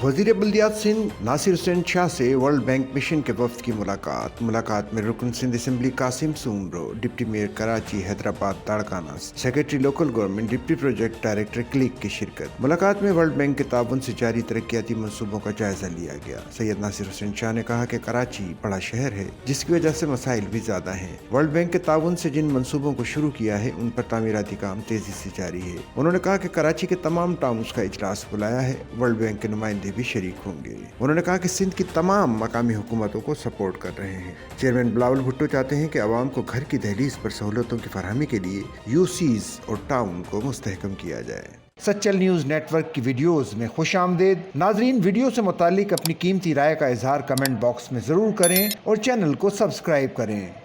वज़ीर बल्दियात सिंध नासिर हुसैन शाह से world bank mission के वफ्द की मुलाकात में रुकन Sindh assembly Qasim Soomro, deputy mayor Karachi Hyderabad Larkana, secretary local government, deputy project director क्लिक की शिरकत। मुलाकात में वर्ल्ड बैंक के ताउन से जारी तरक्याती मनसूबों का जायजा लिया गया। सैयद नासिर हुसैन शाह ने कहा कि कराची बड़ा शहर है जिसकी वजह से मसाइल भी ज्यादा हैं। वर्ल्ड बैंक के ताउन से जिन मनसूबों को शुरू किया है उन पर तामीराती काम तेजी से जारी है। उन्होंने कहा कि कराची के तमाम टाउन्स का इजलास बुलाया है, वर्ल्ड बैंक के नुमाइंदे भी शरीक होंगे। उन्होंने कहा कि सिंध की तमाम मकामी हुकूमतों को सपोर्ट कर रहे हैं। चेयरमैन बिलावल भुट्टो चाहते हैं कि आवाम को घर की दहलीज पर सहूलतों की फरहमी के लिए यूसीज और टाउन को मुस्तहकम किया जाए। सच्चल न्यूज़ नेटवर्क की वीडियोस में खुश आमदेद। नाजरीन, वीडियो से मुतालिक अपनी कीमती राय का इजहार कमेंट बॉक्स में ज़रूर करें और चैनल को सब्सक्राइब करें।